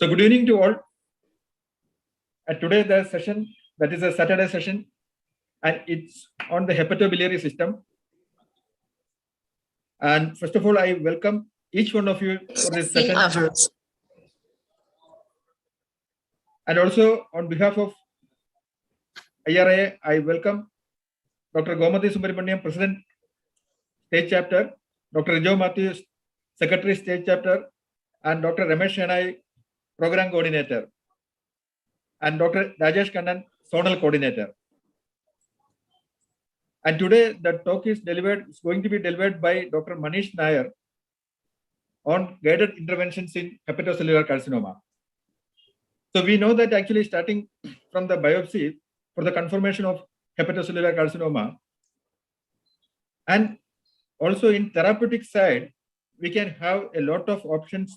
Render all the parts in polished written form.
So good evening to all. Today the session, that is a Saturday session, and it's on the hepatobiliary system. And first of all, I welcome each one of you for this session. And also on behalf of IRIA, I welcome Dr. Gomati Subramaniam, President, State Chapter, Dr. Rijo Matthews, Secretary, State Chapter, and Dr. Ramesh Shenai, Program Coordinator, and Dr. Rajesh Kannan, Zonal Coordinator. And today the talk is going to be delivered by Dr. Manish Nair on guided interventions in hepatocellular carcinoma. So we know that actually starting from the biopsy for the confirmation of hepatocellular carcinoma, and also in therapeutic side, we can have a lot of options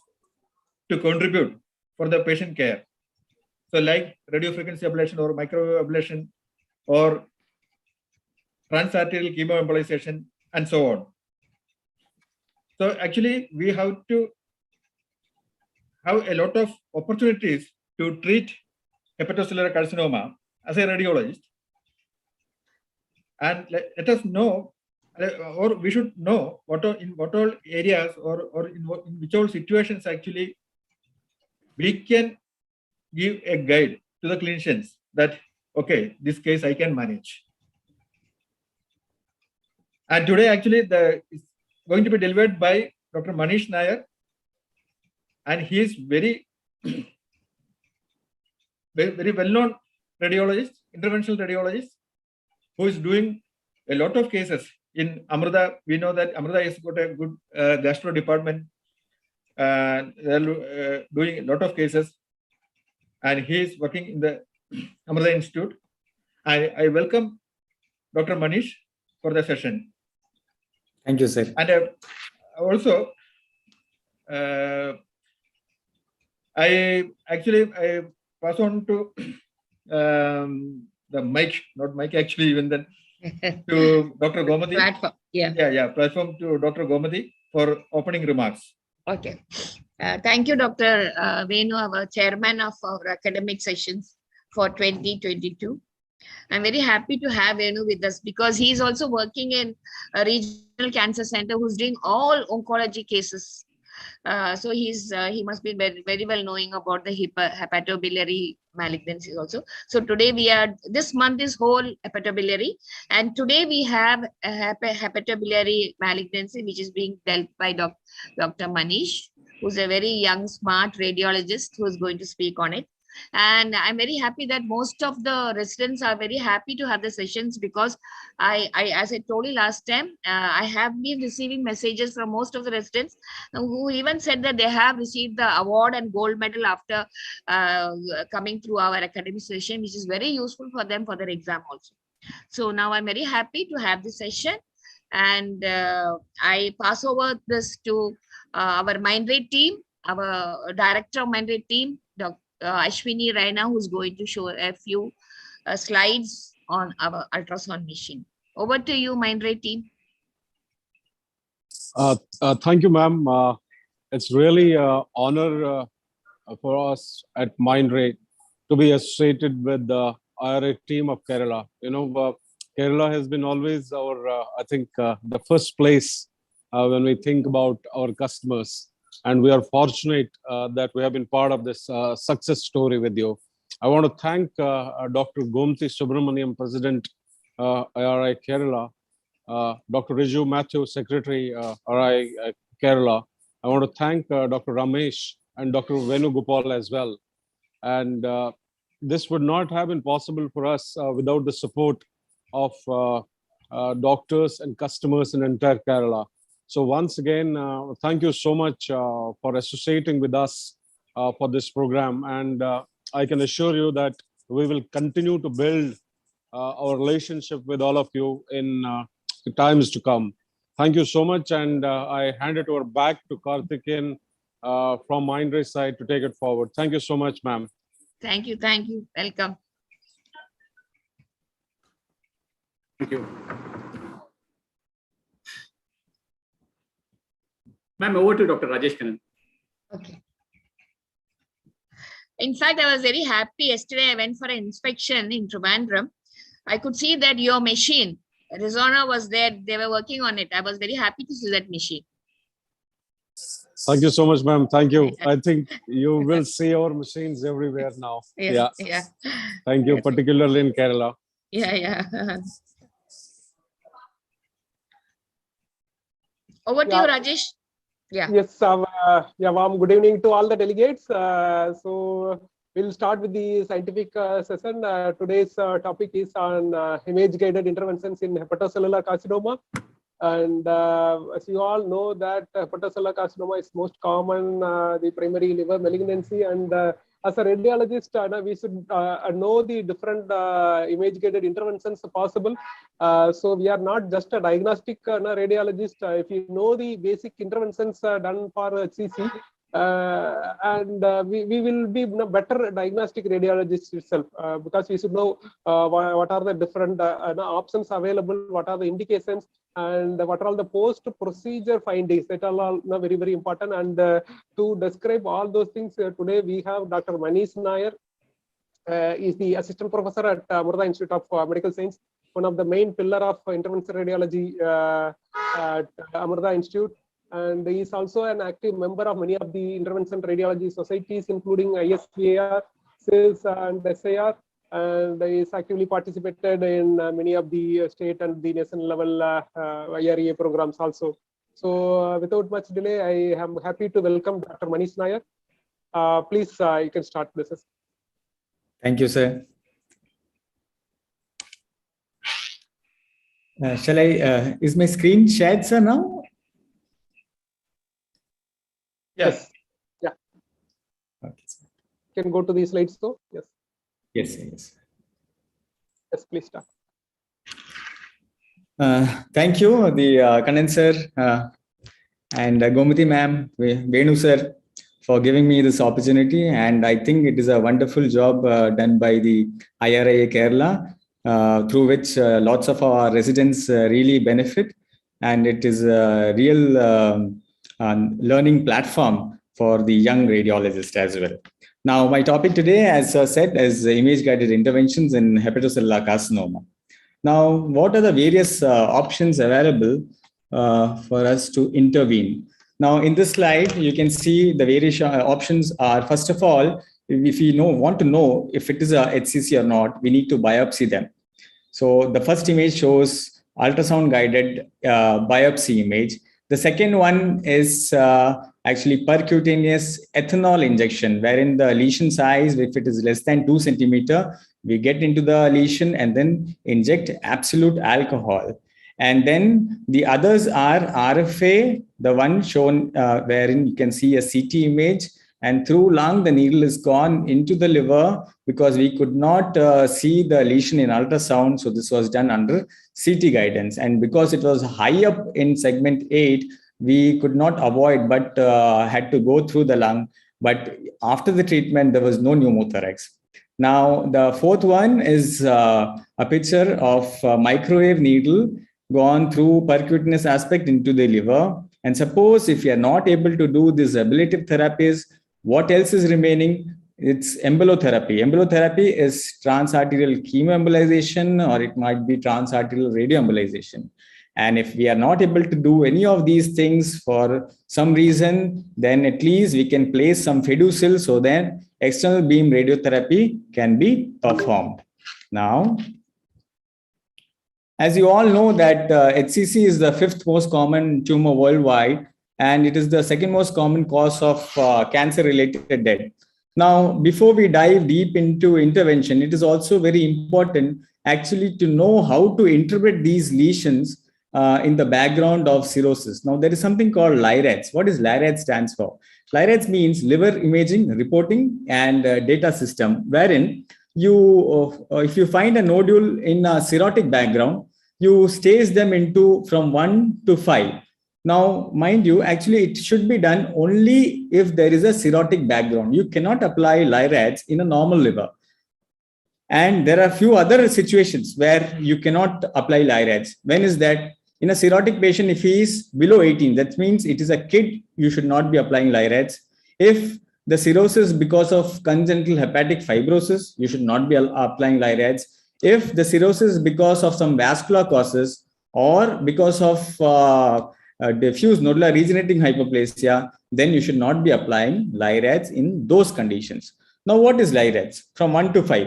to contribute for the patient care. So like radiofrequency ablation or microwave ablation or transarterial chemoembolization and so on. So actually we have to have a lot of opportunities to treat hepatocellular carcinoma as a radiologist. And let us know, or we should know in what all areas or in which all situations actually we can give a guide to the clinicians that, okay, this case I can manage. And today actually it's going to be delivered by Dr. Manish Nair, and he is very well-known radiologist, interventional radiologist, who is doing a lot of cases in Amrita. We know that Amrita has got a good gastro department, and they're doing a lot of cases, and he is working in the Amrita Institute. I welcome Dr. Manish for the session. Thank you, sir. And also, I pass on to the mic, not mic actually, even then, to Dr. Gomati. Platform, platform to Dr. Gomati for opening remarks. Okay. Thank you, Dr. Venu, our chairman of our academic sessions for 2022. I'm very happy to have Venu with us because he is also working in a regional cancer center who's doing all oncology cases. So he must be very well knowing about the hepatobiliary malignancies also. So today this month is whole hepatobiliary, and today we have a hepatobiliary malignancy which is being dealt by Dr. Manish, who's a very young, smart radiologist who is going to speak on it. And I'm very happy that most of the residents are very happy to have the sessions because as I told you last time, I have been receiving messages from most of the residents who even said that they have received the award and gold medal after coming through our academic session, which is very useful for them for their exam also. So now I'm very happy to have this session, and I pass over this to our Mindray team, our director of Mindray team, Dr. Ashwini Raina, who's going to show a few slides on our ultrasound machine. Over to you, Mindray team. Thank you, ma'am. It's really an honor for us at Mindray to be associated with the IRA team of Kerala. You know, Kerala has been always our, I think, the first place when we think about our customers. And we are fortunate that we have been part of this success story with you. I want to thank Dr. Gomati Subramaniam, President, IRI Kerala, Dr. Riju Matthew, Secretary, IRI Kerala. I want to thank Dr. Ramesh and Dr. Venugopal as well. And this would not have been possible for us without the support of doctors and customers in entire Kerala. So once again, thank you so much for associating with us for this program. And I can assure you that we will continue to build our relationship with all of you in the times to come. Thank you so much. And I hand it over back to Karthikeyan from Mindray side to take it forward. Thank you so much, ma'am. Thank you. Thank you. Welcome. Thank you. Ma'am, over to Dr. Rajesh Kannan. Okay. In fact, I was very happy. Yesterday, I went for an inspection in Trivandrum. I could see that your machine, Arizona, was there. They were working on it. I was very happy to see that machine. Thank you so much, ma'am. Thank you. I think you will see our machines everywhere now. Yeah. Thank you, particularly in Kerala. Yeah. Over to you, Rajesh. Yeah. Yes, warm good evening to all the delegates. So we'll start with the scientific session. Today's topic is on image-guided interventions in hepatocellular carcinoma. And as you all know that hepatocellular carcinoma is most common, the primary liver malignancy. And as a radiologist, we should know the different image-guided interventions possible. So we are not just a diagnostic radiologist. If you know the basic interventions done for HCC, we will be better diagnostic radiologists itself, because we should know what are the different options available, what are the indications, and what are all the post-procedure findings. That are all very, very important. And to describe all those things, today we have Dr. Manish Nair. Is the assistant professor at Amrita Institute of Medical Science, one of the main pillar of interventional radiology at Amrita Institute. And he is also an active member of many of the interventional radiology societies, including ISVAR, CIS, and SIR. And he is actively participated in many of the state and the national level IRIA programs also. So without much delay, I am happy to welcome Dr. Manish Nair. Please, you can start this. Thank you, sir. Shall I, is my screen shared, sir, now? Yes. Yeah. Okay, sir. Can go to the slides, though. Yes. Yes, yes. Yes, please start. Thank you, the condenser and Gomati ma'am, Venu sir, for giving me this opportunity. And I think it is a wonderful job done by the IRIA Kerala, through which lots of our residents really benefit. And it is a real learning platform for the young radiologist as well. Now, my topic today, as I said, is image-guided interventions in hepatocellular carcinoma. Now, what are the various options available for us to intervene? Now, in this slide, you can see the various options are, first of all, if we want to know if it is a HCC or not, we need to biopsy them. So the first image shows ultrasound-guided biopsy image. The second one is actually percutaneous ethanol injection, wherein the lesion size, if it is less than 2 centimeter, we get into the lesion and then inject absolute alcohol. And then the others are RFA, the one shown wherein you can see a CT image, and through lung, the needle is gone into the liver because we could not see the lesion in ultrasound. So this was done under CT guidance. And because it was high up in segment 8, we could not avoid, but had to go through the lung. But after the treatment, there was no pneumothorax. Now, the fourth one is a picture of a microwave needle gone through percutaneous aspect into the liver. And suppose if you are not able to do these ablative therapies, what else is remaining? It's embolotherapy. Embolotherapy is transarterial chemoembolization, or it might be transarterial radioembolization. And if we are not able to do any of these things for some reason, then at least we can place some fiducial so that external beam radiotherapy can be performed. Now, as you all know that HCC is the 5th most common tumor worldwide, and it is the 2nd most common cause of cancer-related death. Now, before we dive deep into intervention, it is also very important actually to know how to interpret these lesions in the background of cirrhosis. Now, there is something called LI-RADS. What is LI-RADS stands for? LI-RADS means Liver Imaging Reporting and Data System, wherein you, if you find a nodule in a cirrhotic background, you stage them into from 1 to 5. Now, mind you, actually, it should be done only if there is a cirrhotic background. You cannot apply LI-RADS in a normal liver. And there are a few other situations where you cannot apply LI-RADS. When is that? In a cirrhotic patient, if he is below 18, that means it is a kid, you should not be applying LI-RADS. If the cirrhosis because of congenital hepatic fibrosis, you should not be applying LI-RADS. If the cirrhosis is because of some vascular causes or because of diffuse nodular regenerating hyperplasia, then you should not be applying LI-RADS in those conditions. Now, what is LI-RADS? From 1 to 5.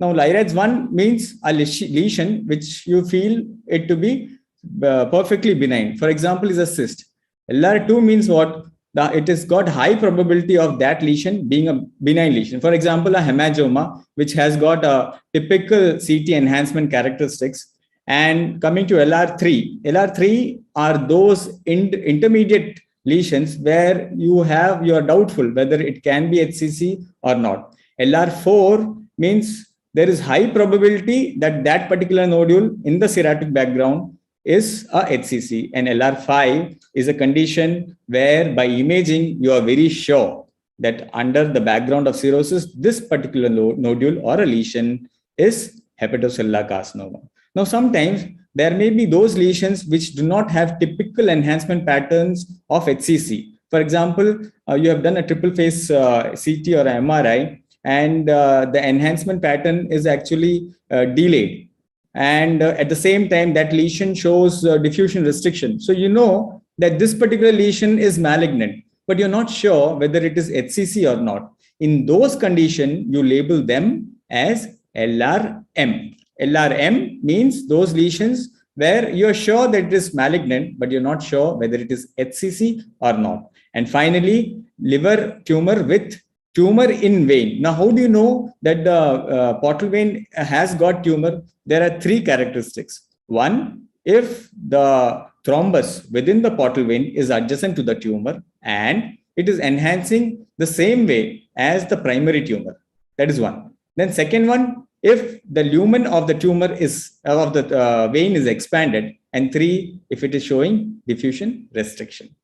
Now, LI-RADS 1 means a lesion which you feel it to be perfectly benign. For example, is a cyst. LR2 means what? It has got high probability of that lesion being a benign lesion. For example, a hemangioma, which has got a typical CT enhancement characteristics. And coming to LR3, LR3 are those intermediate lesions where you are doubtful whether it can be HCC or not. LR4 means there is high probability that that particular nodule in the cirrhotic background is a HCC, and LR5 is a condition where by imaging you are very sure that under the background of cirrhosis this particular nodule or a lesion is hepatocellular carcinoma. Now sometimes there may be those lesions which do not have typical enhancement patterns of HCC. For example, you have done a triple phase CT or MRI, and the enhancement pattern is actually delayed. And at the same time, that lesion shows diffusion restriction. So you know that this particular lesion is malignant, but you're not sure whether it is HCC or not. In those conditions, you label them as LRM. LRM means those lesions where you're sure that it is malignant, but you're not sure whether it is HCC or not. And finally, liver tumor with tumor in vein. Now, how do you know that the portal vein has got tumor? There are three characteristics. One, if the thrombus within the portal vein is adjacent to the tumor and it is enhancing the same way as the primary tumor. That is one. Then second one, if the lumen of the tumor is of the vein is expanded, and three, if it is showing diffusion restriction.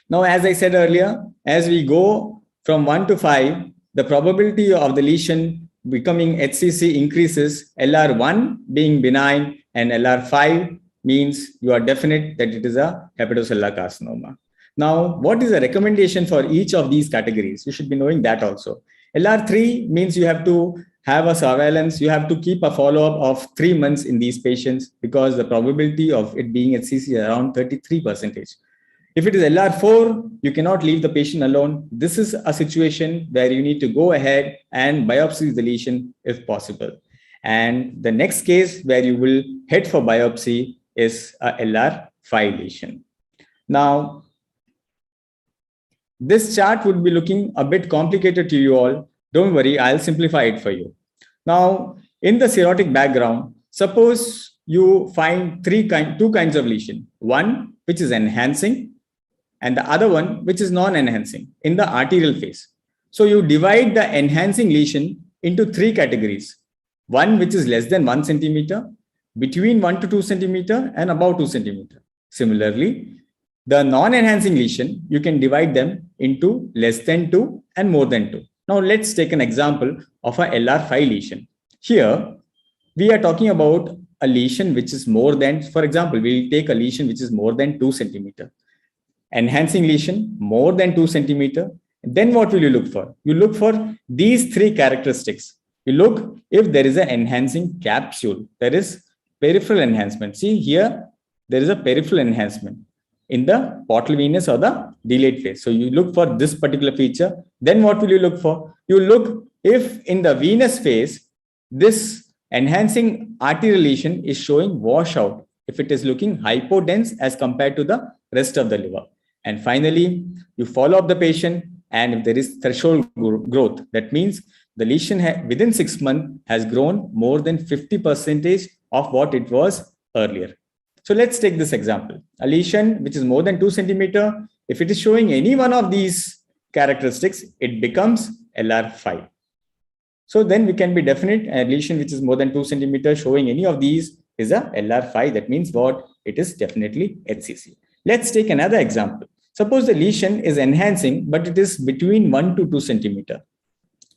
Now, as I said earlier, as we go from 1 to 5, the probability of the lesion becoming HCC increases, LR1 being benign and LR5 means you are definite that it is a hepatocellular carcinoma. Now, what is the recommendation for each of these categories? You should be knowing that also. LR3 means you have to have a surveillance. You have to keep a follow-up of 3 months in these patients because the probability of it being HCC is around 33%. If it is LR4, you cannot leave the patient alone. This is a situation where you need to go ahead and biopsy the lesion if possible. And the next case where you will head for biopsy is a LR5 lesion. Now, this chart would be looking a bit complicated to you all. Don't worry, I'll simplify it for you. Now, in the cirrhotic background, suppose you find two kinds of lesion. One, which is enhancing, and the other one, which is non-enhancing in the arterial phase. So you divide the enhancing lesion into 3 categories. One, which is less than 1 centimeter, between 1 to 2 centimeter, and above 2 centimeter. Similarly, the non-enhancing lesion, you can divide them into less than 2 and more than 2. Now let's take an example of a LR5 lesion. Here, we are talking about a lesion which is more than, for example, we'll take a lesion which is more than 2 centimeter. Enhancing lesion more than 2 centimeter. Then what will you look for? You look for these 3 characteristics. You look if there is an enhancing capsule. There is peripheral enhancement. See here, there is a peripheral enhancement in the portal venous or the delayed phase. So you look for this particular feature. Then what will you look for? You look if in the venous phase, this enhancing arterial lesion is showing washout. If it is looking hypodense as compared to the rest of the liver. And finally, you follow up the patient, and if there is threshold growth, that means the lesion within 6 months has grown more than 50% of what it was earlier. So let's take this example. A lesion which is more than 2 centimeter, if it is showing any one of these characteristics, it becomes LR5. So then we can be definite a lesion which is more than 2 centimeter showing any of these is a LR5. That means what? It is definitely HCC. Let's take another example. Suppose the lesion is enhancing, but it is between 1 to 2 centimeter.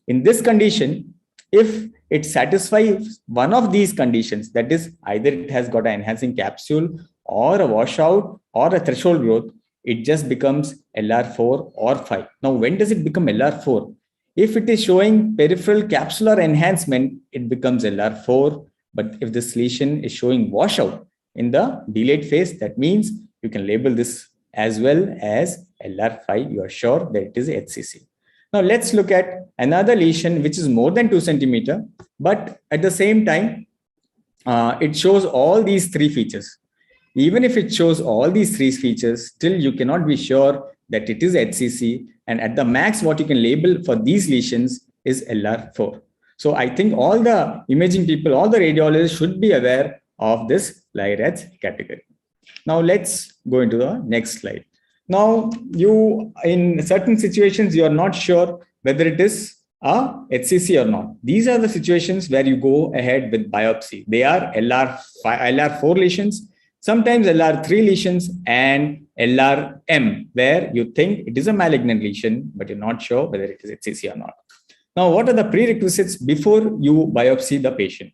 In this condition, if it satisfies one of these conditions, that is either it has got an enhancing capsule or a washout or a threshold growth, it just becomes LR4 or 5. Now, when does it become LR4? If it is showing peripheral capsular enhancement, it becomes LR4. But if this lesion is showing washout in the delayed phase, that means you can label this as well as LR5. You are sure that it is HCC. Now, let's look at another lesion which is more than 2 centimeter, but at the same time, it shows all these 3 features. Even if it shows all these 3 features, still you cannot be sure that it is HCC. And at the max, what you can label for these lesions is LR4. So I think all the imaging people, all the radiologists should be aware of this LI-RADS category. Now let's go into the next slide. Now, you in certain situations, you are not sure whether it is a HCC or not. These are the situations where you go ahead with biopsy. They are LR4 lesions, sometimes LR3 lesions, and LRM, where you think it is a malignant lesion, but you're not sure whether it is HCC or not. Now, what are the prerequisites before you biopsy the patient?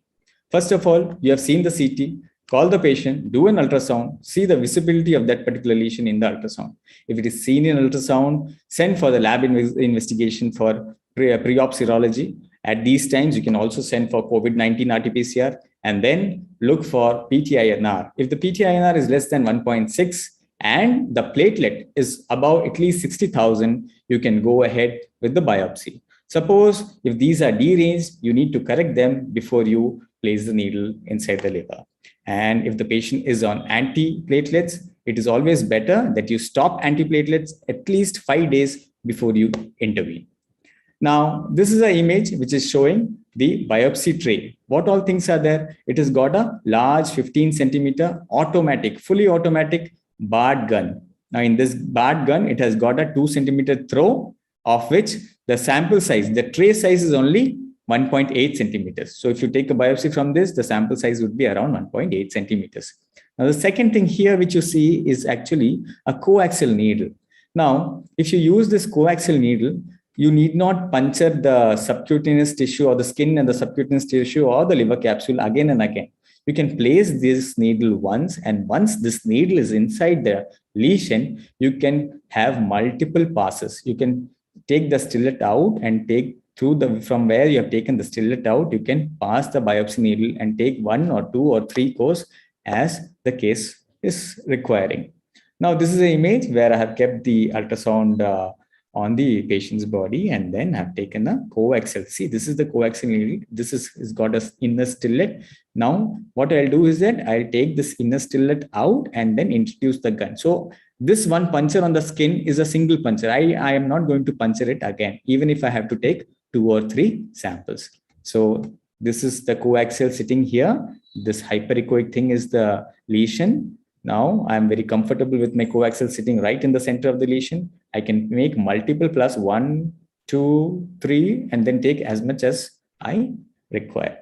First of all, you have seen the CT, call the patient, do an ultrasound, see the visibility of that particular lesion in the ultrasound. If it is seen in ultrasound, send for the lab investigation for pre-op serology. At these times, you can also send for COVID-19 RT-PCR and then look for PTINR. If the PTINR is less than 1.6 and the platelet is above at least 60,000, you can go ahead with the biopsy. Suppose if these are deranged, you need to correct them before you place the needle inside the liver. And if the patient is on antiplatelets, it is always better that you stop antiplatelets at least 5 days before you intervene. Now, this is an image which is showing the biopsy tray. What all things are there? It has got a large 15 centimeter automatic, fully automatic barred gun. Now, in this barred gun, it has got a 2 centimeter throw, of which the sample size, the tray size is only 1.8 centimeters. So if you take a biopsy from this, the sample size would be around 1.8 centimeters. Now, the second thing here which you see is actually a coaxial needle. Now, if you use this coaxial needle, you need not puncture the subcutaneous tissue or the skin and the subcutaneous tissue or the liver capsule again and again. You can place this needle once, and once this needle is inside the lesion, you can have multiple passes. You can take the stellate out and take through the, from where you have taken the stellate out, you can pass the biopsy needle and take 1 or 2 or 3 course as the case is requiring. Now, this is an image where I have kept the ultrasound on the patient's body and then have taken a coaxial. See, this is the coaxial needle. This is got an inner stellate. Now, what I'll do is that I'll take this inner stellate out and then introduce the gun. So this one puncture on the skin is a single puncture. I am not going to puncture it again, even if I have to take 2 or 3 samples. So this is the coaxial sitting here. This hyperechoic thing is the lesion. Now I'm very comfortable with my coaxial sitting right in the center of the lesion. I can make multiple plus 1, 2, 3, and then take as much as I require.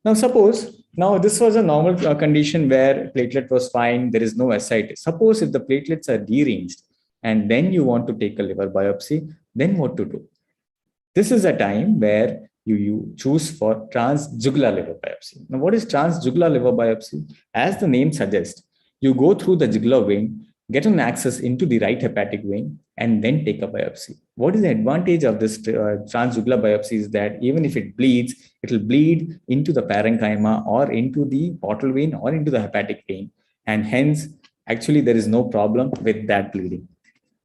Now suppose, now this was a normal condition where platelet was fine, there is no ascites. Suppose if the platelets are deranged and then you want to take a liver biopsy, then what to do? This is a time where you choose for transjugular liver biopsy. Now what is transjugular liver biopsy? As the name suggests, you go through the jugular vein, get an access into the right hepatic vein, and then take a biopsy. What is the advantage of this transjugular biopsy is that even if it bleeds, it will bleed into the parenchyma or into the portal vein or into the hepatic vein. And hence, actually, there is no problem with that bleeding.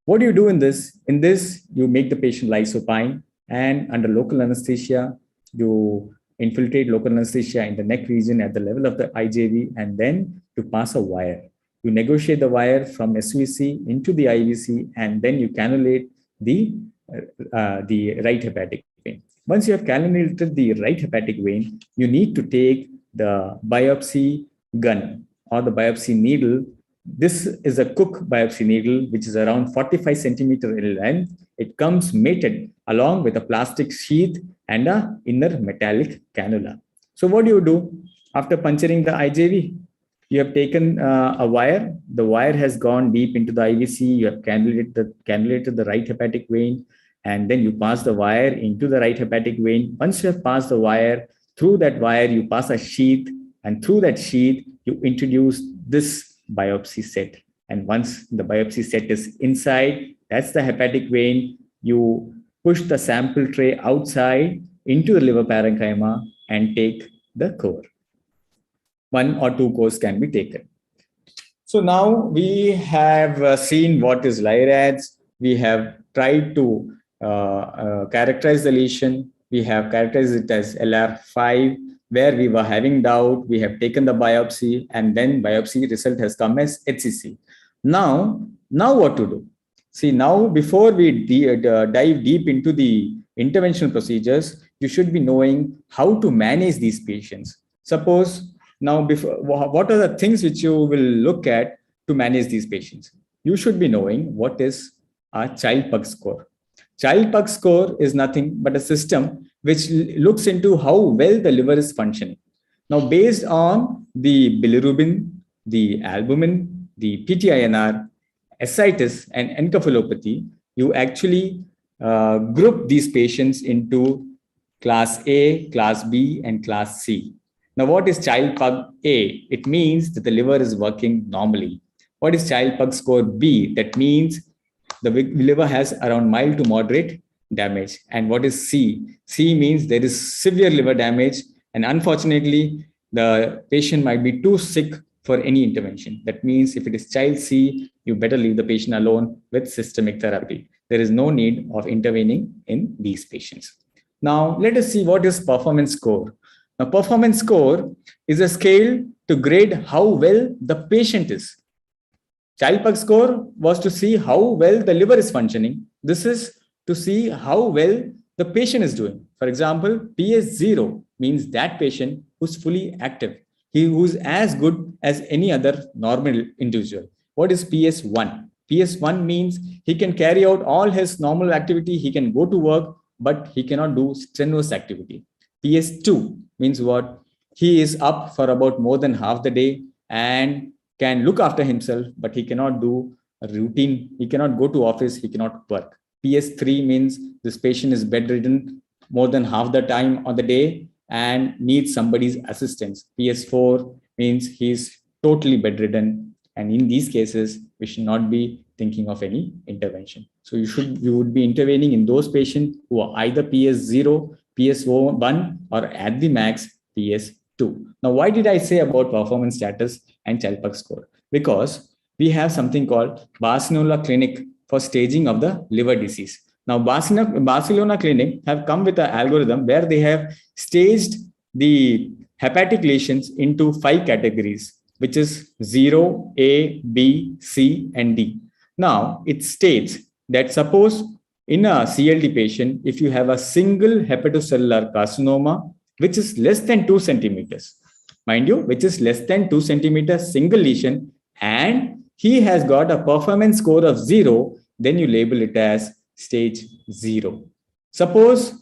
What do you do in this? In this, you make the patient lie supine, and under local anesthesia, you infiltrate local anesthesia in the neck region at the level of the IJV, and then you pass a wire. You negotiate the wire from SVC into the IVC, and then you cannulate the right hepatic vein. Once you have cannulated the right hepatic vein, you need to take the biopsy gun or the biopsy needle. This is a Cook biopsy needle, which is around 45 centimeter in length. It comes mated along with a plastic sheath and an inner metallic cannula. So what do you do after puncturing the IJV? You have taken a wire. The wire has gone deep into the IVC. You have cannulated the right hepatic vein, and then you pass the wire into the right hepatic vein. Once you have passed the wire, through that wire, you pass a sheath, and through that sheath, you introduce this biopsy set. And once the biopsy set is inside, that's the hepatic vein, you push the sample tray outside into the liver parenchyma and take the core. 1 or 2 cores can be taken. So now we have seen what is LI-RADS. We have tried to characterize the lesion. We have characterized it as LR5, where we were having doubt. We have taken the biopsy, and then biopsy result has come as HCC. Now what to do? See, now before we dive deep into the interventional procedures, you should be knowing how to manage these patients. Suppose now, what are the things which you will look at to manage these patients? You should be knowing what is a child pug score. Child pug score is nothing but a system which looks into how well the liver is functioning. Now, based on the bilirubin, the albumin, the PTINR, ascites, and encephalopathy, you actually group these patients into class A, class B, and class C. Now, what is child pug A? It means that the liver is working normally. What is child pug score B? That means the liver has around mild to moderate damage. And what is C? C means there is severe liver damage. And unfortunately, the patient might be too sick for any intervention. That means if it is child C, you better leave the patient alone with systemic therapy. There is no need of intervening in these patients. Now, let us see what is performance score. Now, performance score is a scale to grade how well the patient is. Child pug score was to see how well the liver is functioning. This is to see how well the patient is doing. For example, PS0 means that patient who's fully active. He who's as good as any other normal individual. What is PS1? PS1 means he can carry out all his normal activity. He can go to work, but he cannot do strenuous activity. PS2 means what? He is up for about more than half the day and can look after himself, but he cannot do a routine. He cannot go to office. He cannot work. PS3 means this patient is bedridden more than half the time on the day and needs somebody's assistance. PS4 means he's totally bedridden. And in these cases, we should not be thinking of any intervention. So you would be intervening in those patients who are either PS0, PS1, or at the max PS2. Now, why did I say about performance status and child pug score? Because we have something called Barcelona Clinic for staging of the liver disease. Now, Barcelona Clinic have come with an algorithm where they have staged the hepatic lesions into 5 categories, which is 0, A, B, C, and D. Now, it states that suppose in a CLD patient, if you have a single hepatocellular carcinoma, which is less than 2 centimeters, mind you, which is less than 2 centimeters single lesion, and he has got a performance score of 0, then you label it as stage 0. Suppose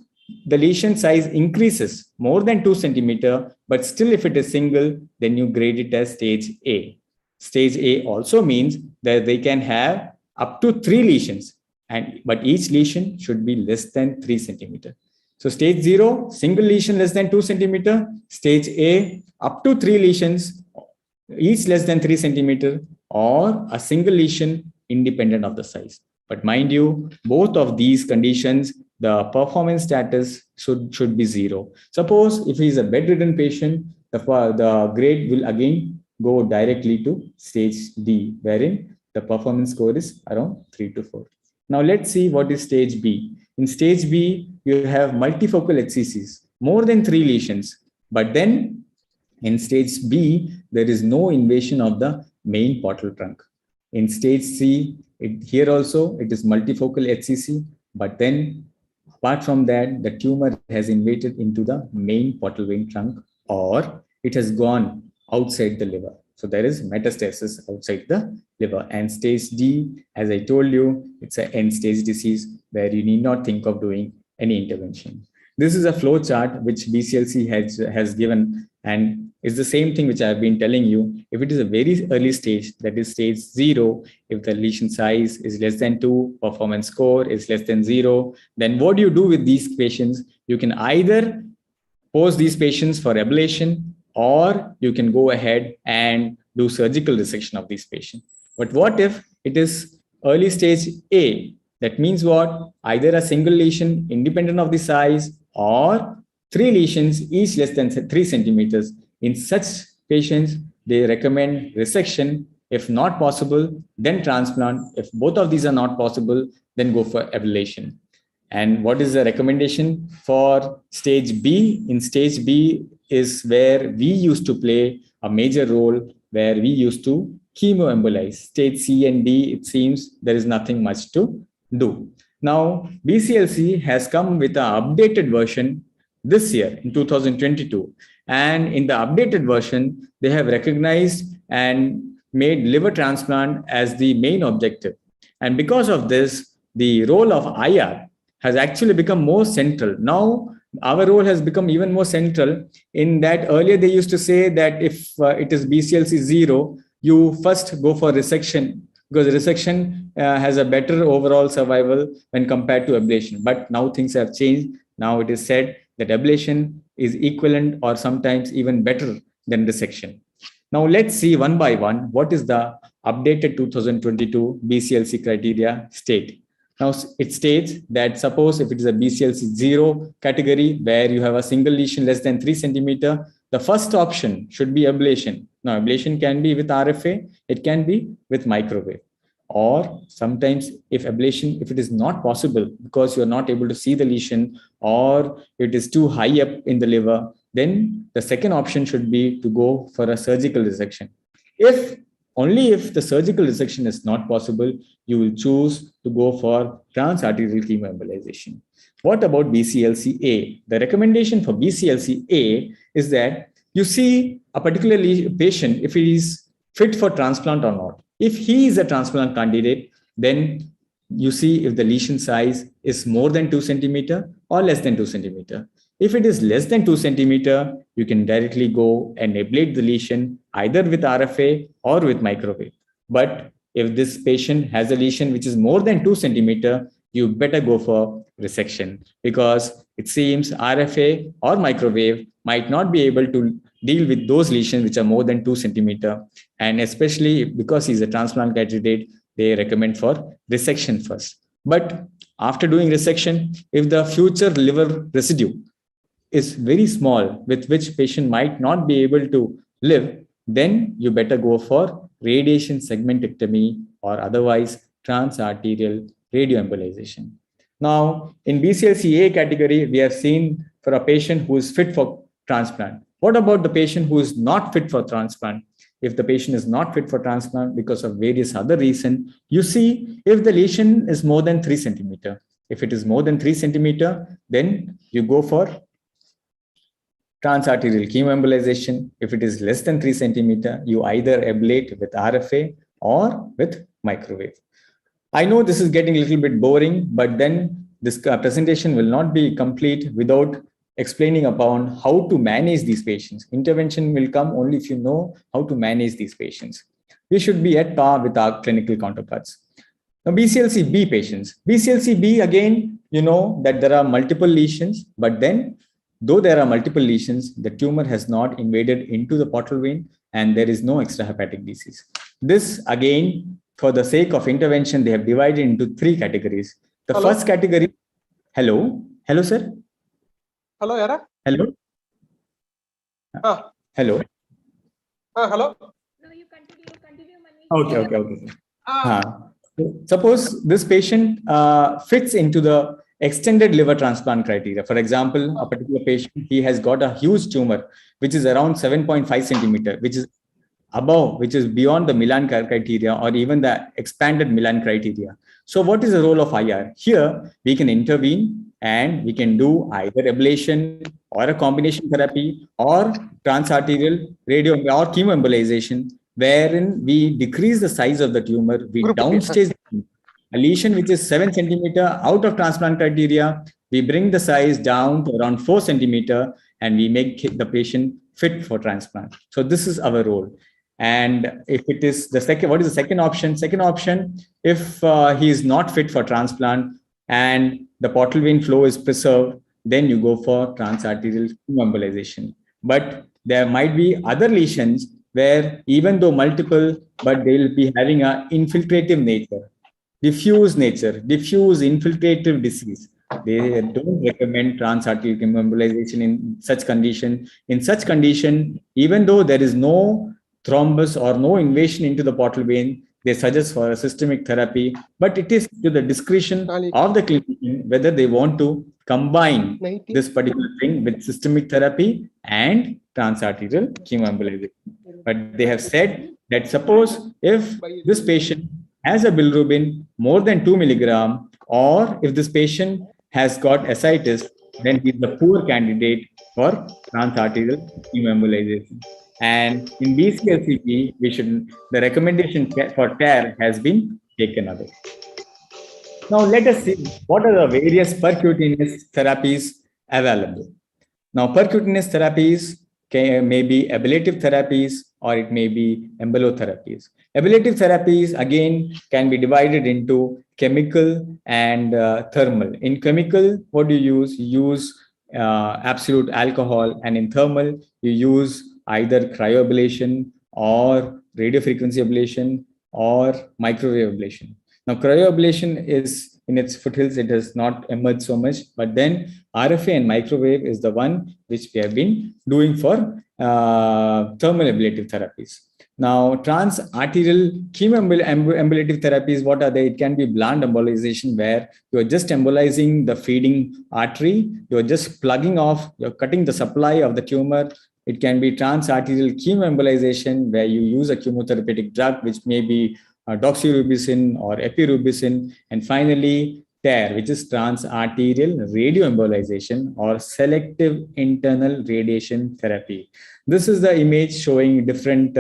the lesion size increases more than 2 centimeters, but still if it is single, then you grade it as stage A. Stage A also means that they can have up to 3 lesions, but each lesion should be less than 3 centimeters. So stage 0, single lesion less than 2 centimeters. Stage A, up to 3 lesions, each less than 3 centimeters, or a single lesion independent of the size. But mind you, both of these conditions, the performance status should be 0. Suppose if he is a bedridden patient, the grade will again go directly to stage D, wherein the performance score is around 3 to 4. Now let's see what is stage B. In stage B, you have multifocal HCCs, more than 3 lesions. But then in stage B, there is no invasion of the main portal trunk. In stage C, here also it is multifocal HCC, but then apart from that, the tumor has invaded into the main portal vein trunk, or it has gone outside the liver. So there is metastasis outside the liver. And stage D, as I told you, it's an end stage disease where you need not think of doing any intervention. This is a flow chart which BCLC has given, and it's the same thing which I've been telling you. If it is a very early stage, that is stage 0, if the lesion size is less than 2, performance score is less than 0, then what do you do with these patients? You can either pose these patients for ablation, or you can go ahead and do surgical resection of these patients. But what if it is early stage A? That means what? Either a single lesion independent of the size or 3 lesions each less than 3 centimeters. In such patients, they recommend resection. If not possible, then transplant. If both of these are not possible, then go for ablation. And what is the recommendation for stage B? In stage B is where we used to play a major role, where we used to chemoembolize. Stage C and D, it seems there is nothing much to do. Now, BCLC has come with an updated version this year in 2022. And in the updated version, they have recognized and made liver transplant as the main objective. And because of this, the role of IR has actually become more central. Now, our role has become even more central in that earlier they used to say that if it is BCLC 0, you first go for resection, because resection has a better overall survival when compared to ablation. But now things have changed. Now it is said that ablation is equivalent or sometimes even better than resection. Now let's see one by one what is the updated 2022 BCLC criteria state. Now it states that suppose if it is a BCLC 0 category where you have a single lesion less than 3 centimeter, the first option should be ablation. Now ablation can be with RFA, it can be with microwave. Or sometimes if ablation, if it is not possible because you're not able to see the lesion or it is too high up in the liver, then the second option should be to go for a surgical resection. Only if the surgical resection is not possible, you will choose to go for transarterial chemoembolization. What about BCLC-A? The recommendation for BCLC-A is that you see a particular patient if he is fit for transplant or not. If he is a transplant candidate, then you see if the lesion size is more than 2 centimeter or less than 2 centimeter. If it is less than 2 centimeter, you can directly go and ablate the lesion either with RFA or with microwave. But if this patient has a lesion which is more than 2 centimeter, you better go for resection, because it seems RFA or microwave might not be able to deal with those lesions which are more than 2 centimeter. And especially because he's a transplant candidate, they recommend for resection first. But after doing resection, if the future liver residue is very small, with which patient might not be able to live, then you better go for radiation segmentectomy or otherwise transarterial radioembolization. Now, in BCLC-A category, we have seen for a patient who is fit for transplant. What about the patient who is not fit for transplant? If the patient is not fit for transplant because of various other reasons, you see if the lesion is more than 3 centimeter. If it is more than 3 centimeter, then you go for transarterial chemoembolization. If it is less than 3 centimeter, you either ablate with RFA or with microwave. I know this is getting a little bit boring, but then this presentation will not be complete without explaining upon how to manage these patients. Intervention will come only if you know how to manage these patients. We should be at par with our clinical counterparts. Now, BCLC-B patients. BCLC-B, again, you know that there are multiple lesions, but then though there are multiple lesions, the tumor has not invaded into the portal vein and there is no extrahepatic disease. This, again, for the sake of intervention, they have divided into 3 categories. The first category, hello, sir. Hello, Yara. Hello. Hello. Hello. No, you continue, Manish. Okay. Suppose this patient fits into the extended liver transplant criteria. For example, a particular patient, he has got a huge tumor, which is around 7.5 centimeter, which is above, which is beyond the Milan criteria or even the expanded Milan criteria. So what is the role of IR? Here, we can intervene and we can do either ablation or a combination therapy or transarterial radio or chemoembolization, wherein we decrease the size of the tumor, we downstage a lesion which is 7 centimeter out of transplant criteria, we bring the size down to around 4 centimeter and we make the patient fit for transplant. So this is our role. And if it is the second, what is the second option? Second option, if he is not fit for transplant and the portal vein flow is preserved, then you go for transarterial embolization. But there might be other lesions where even though multiple, but they will be having a infiltrative nature, diffuse infiltrative disease. They don't recommend transarterial embolization in such condition. In such condition, even though there is no thrombus or no invasion into the portal vein, they suggest for a systemic therapy, but it is to the discretion of the clinician whether they want to combine this particular thing with systemic therapy and transarterial chemoembolization. But they have said that suppose if this patient has a bilirubin more than 2 milligram, or if this patient has got ascites, then he is a poor candidate for transarterial chemoembolization. And in BCLC, the recommendation for TAR has been taken away. Now let us see what are the various percutaneous therapies available. Now percutaneous therapies may be ablative therapies or it may be embolotherapies. Ablative therapies again can be divided into chemical and thermal. In chemical, what do you use? You use absolute alcohol, and in thermal, you use either cryoablation or radiofrequency ablation or microwave ablation. Now, cryoablation is in its foothills, it has not emerged so much, but then RFA and microwave is the one which we have been doing for thermal ablative therapies. Now, transarterial chemoembolative therapies, what are they? It can be blunt embolization, where you are just embolizing the feeding artery, you are just plugging off, you're cutting the supply of the tumor. It can be transarterial chemoembolization, where you use a chemotherapeutic drug, which may be doxorubicin or epirubicin. And finally, TAR, which is transarterial radioembolization or selective internal radiation therapy. This is the image showing different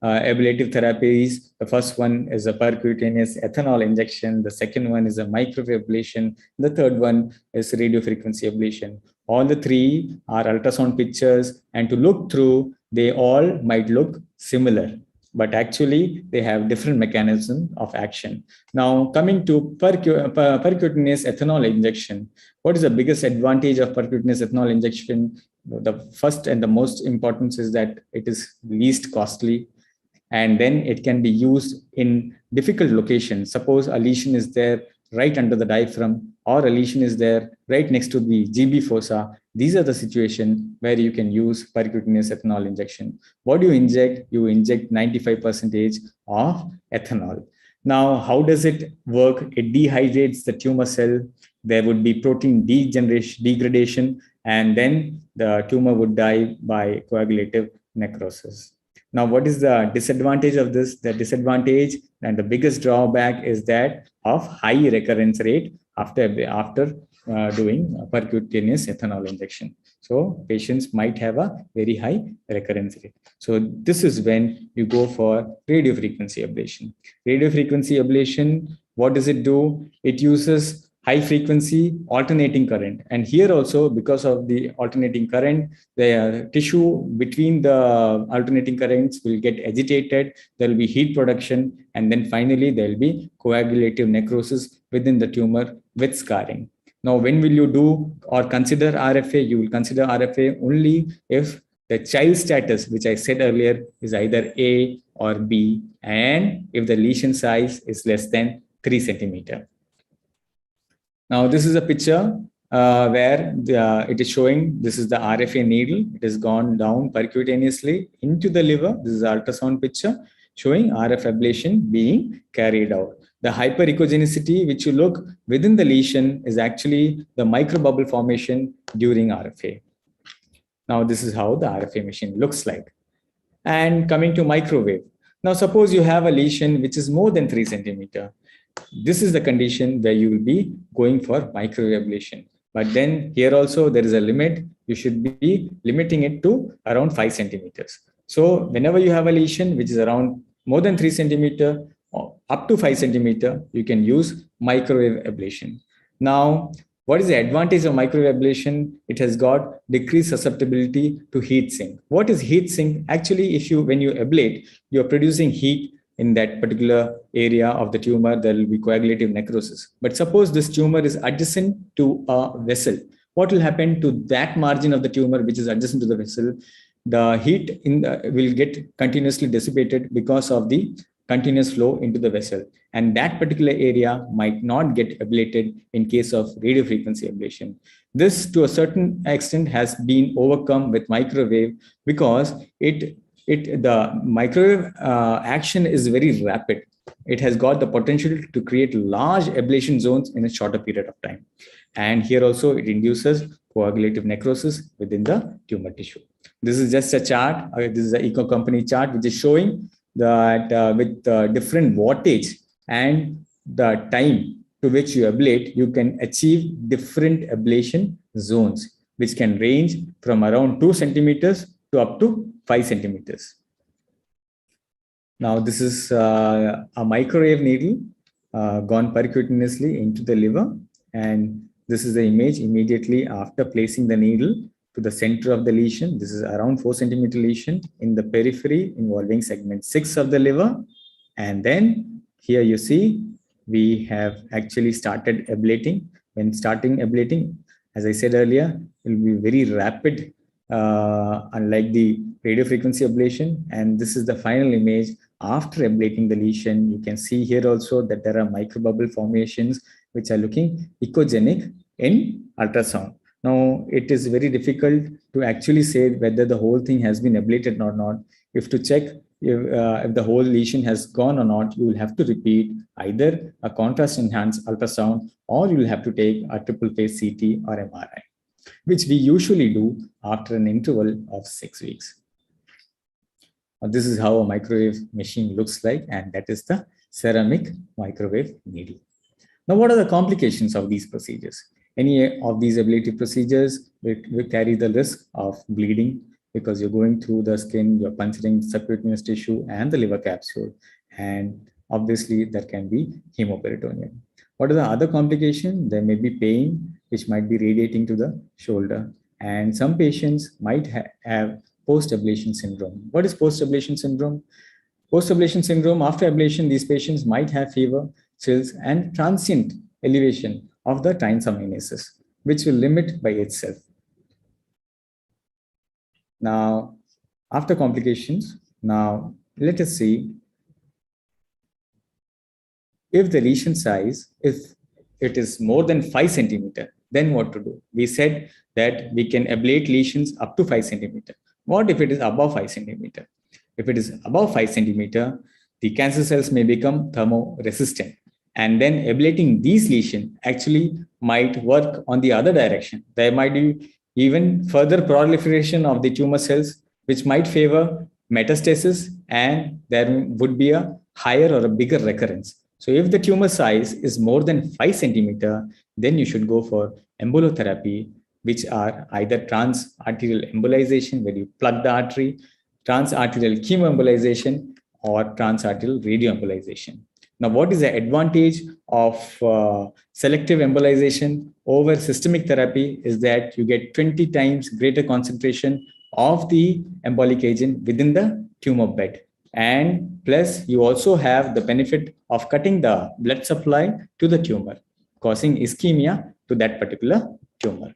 ablative therapies. The first one is a percutaneous ethanol injection. The second one is a microwave ablation. The third one is radiofrequency ablation. All the three are ultrasound pictures, and to look through, they all might look similar, but actually they have different mechanism of action. Now, coming to percutaneous ethanol injection, what is the biggest advantage of percutaneous ethanol injection? The first and the most important is that it is least costly, and then it can be used in difficult locations. Suppose a lesion is there right under the diaphragm, or a lesion is there right next to the GB fossa. These are the situations where you can use percutaneous ethanol injection. What do you inject? You inject 95% of ethanol. Now, how does it work? It dehydrates the tumor cell. There would be protein degradation, and then the tumor would die by coagulative necrosis. Now, what is the disadvantage of this? The disadvantage and the biggest drawback is that of high recurrence rate after doing percutaneous ethanol injection. So patients might have a very high recurrence rate. So this is when you go for radiofrequency ablation. Radiofrequency ablation, what does it do? It uses high frequency alternating current. And here also, because of the alternating current, the tissue between the alternating currents will get agitated. There will be heat production. And then finally, there will be coagulative necrosis within the tumor with scarring. Now, when will you do or consider RFA? You will consider RFA only if the child status, which I said earlier, is either A or B, and if the lesion size is less than 3 centimeters. Now, this is a picture where it is showing this is the RFA needle. It has gone down percutaneously into the liver. This is an ultrasound picture showing RF ablation being carried out. The hyperechogenicity, which you look within the lesion, is actually the microbubble formation during RFA. Now, this is how the RFA machine looks like. And coming to microwave. Now, suppose you have a lesion which is more than 3 centimeters. This is the condition where you will be going for microwave ablation. But then here also there is a limit. You should be limiting it to around 5 centimeters. So whenever you have a lesion which is around more than 3 centimeters or up to 5 centimeters, you can use microwave ablation. Now, what is the advantage of microwave ablation? It has got decreased susceptibility to heat sink. What is heat sink? Actually, when you ablate, you're producing heat in that particular area of the tumor. There will be coagulative necrosis. But suppose this tumor is adjacent to a vessel. What will happen to that margin of the tumor which is adjacent to the vessel? the heat will get continuously dissipated because of the continuous flow into the vessel. And that particular area might not get ablated in case of radiofrequency ablation. This, to a certain extent, has been overcome with microwave because the microwave action is very rapid. It has got the potential to create large ablation zones in a shorter period of time. And here also it induces coagulative necrosis within the tumor tissue. This is just a chart. This is an eco company chart which is showing that with different wattage and the time to which you ablate, you can achieve different ablation zones, which can range from around 2 centimeters to up to 5 centimeters. Now, this is a microwave needle gone percutaneously into the liver. And this is the image immediately after placing the needle to the center of the lesion. This is around 4 centimeter lesion in the periphery involving segment 6 of the liver. And then here you see we have actually started ablating. When starting ablating, as I said earlier, it will be very rapid, unlike the radiofrequency ablation. And this is the final image after ablating the lesion. You can see here also that there are microbubble formations which are looking echogenic in ultrasound. Now, it is very difficult to actually say whether the whole thing has been ablated or not. If to check if the whole lesion has gone or not, you will have to repeat either a contrast enhanced ultrasound or you will have to take a triple phase CT or MRI, which we usually do after an interval of 6 weeks. This is how a microwave machine looks like, and that is the ceramic microwave needle. Now, what are the complications of these procedures? Any of these ablative procedures will carry the risk of bleeding because you're going through the skin, you're puncturing subcutaneous tissue and the liver capsule, and obviously there can be hemoperitoneum. What are the other complications? There may be pain, which might be radiating to the shoulder, and some patients might have post-ablation syndrome. What is post-ablation syndrome? Post-ablation syndrome, after ablation, these patients might have fever, chills, and transient elevation of the transaminases, which will limit by itself. Now, after complications, now let us see if the lesion size, if it is more than 5 centimeter, then what to do? We said that we can ablate lesions up to 5 centimeter. What if it is above 5 centimeter? If it is above 5 centimeter, the cancer cells may become thermoresistant. And then ablating these lesions actually might work on the other direction. There might be even further proliferation of the tumor cells, which might favor metastasis, and there would be a higher or a bigger recurrence. So if the tumor size is more than 5 centimeter, then you should go for embolotherapy, which are either trans-arterial embolization, where you plug the artery, trans-arterial chemoembolization, or trans-arterial radioembolization. Now, what is the advantage of selective embolization over systemic therapy is that you get 20 times greater concentration of the embolic agent within the tumor bed. And plus, you also have the benefit of cutting the blood supply to the tumor, causing ischemia to that particular tumor.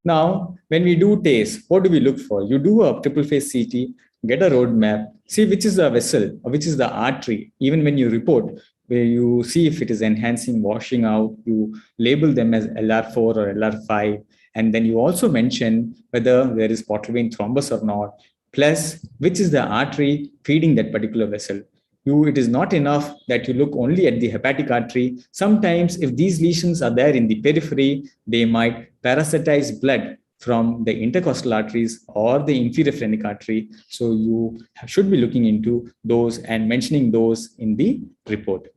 Now, when we do TACE, what do we look for? You do a triple phase CT, get a roadmap, see which is the vessel or which is the artery. Even when you report, where you see if it is enhancing, washing out, you label them as LR4 or LR5. And then you also mention whether there is portal vein thrombus or not, plus which is the artery feeding that particular vessel. It is not enough that you look only at the hepatic artery. Sometimes if these lesions are there in the periphery, they might parasitize blood from the intercostal arteries or the inferior phrenic artery. So you should be looking into those and mentioning those in the report.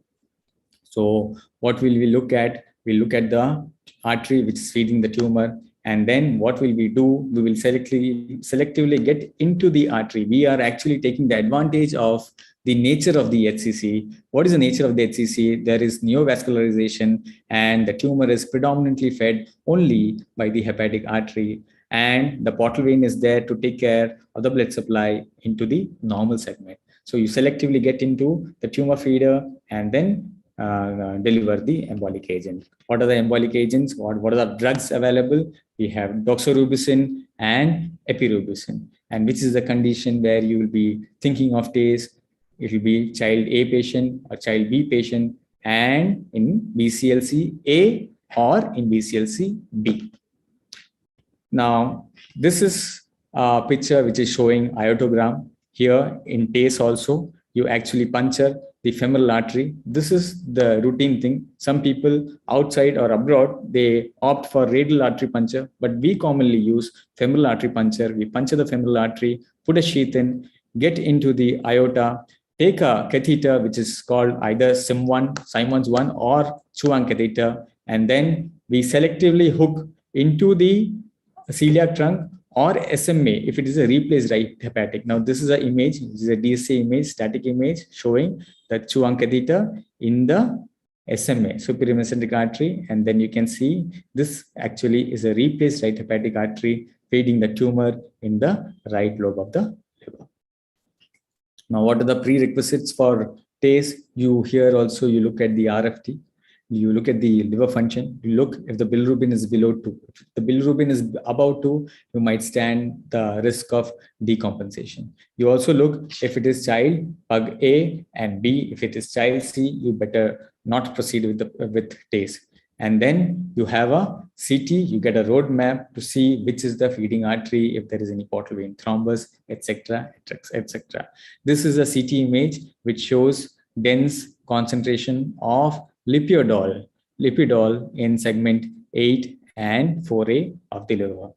So what will we look at? We look at the artery which is feeding the tumor. And then what will we do? We will selectively get into the artery. We are actually taking the advantage of the nature of the HCC. What is the nature of the HCC? There is neovascularization, and the tumor is predominantly fed only by the hepatic artery. And the portal vein is there to take care of the blood supply into the normal segment. So you selectively get into the tumor feeder and then deliver the embolic agent. What are the embolic agents? What are the drugs available? We have doxorubicin and epirubicin. And which is the condition where you will be thinking of TACE? It will be child A patient or child B patient, and in BCLC A or in BCLC B. Now, this is a picture which is showing iotogram. Here in TACE also, you actually puncture the femoral artery. This is the routine thing. Some people outside or abroad, they opt for radial artery puncture, but we commonly use femoral artery puncture. We puncture the femoral artery, put a sheath in, get into the aorta, take a catheter, which is called either Simon's 1 or Chuang catheter, and then we selectively hook into the celiac trunk or SMA if it is a replaced right hepatic. Now, this is an image, this is a DSA image, static image showing the Chuang catheter in the SMA, superior mesenteric artery, and then you can see this actually is a replaced right hepatic artery feeding the tumor in the right lobe of the liver. Now, what are the prerequisites for TACE? Here also you look at the RFT. You look at the liver function, you look if the bilirubin is below 2. If the bilirubin is above 2, you might stand the risk of decompensation. You also look if it is child pug A and B. If it is child C, you better not proceed with TACE. And then you have a CT, you get a roadmap to see which is the feeding artery, if there is any portal vein thrombus, etc., etc. This is a CT image which shows dense concentration of lipidol in segment 8 and 4A of the liver.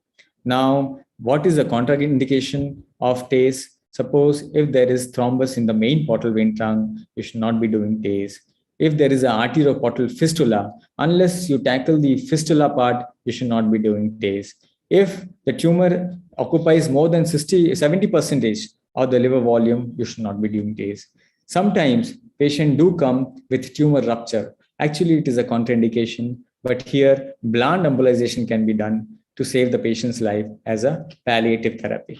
Now, what is the contraindication of TACE? Suppose if there is thrombus in the main portal vein trunk, you should not be doing TACE. If there is an arterioportal fistula, unless you tackle the fistula part, you should not be doing TACE. If the tumor occupies more than 70% of the liver volume, you should not be doing TACE. Sometimes patients do come with tumor rupture. Actually, it is a contraindication, but here blunt embolization can be done to save the patient's life as a palliative therapy.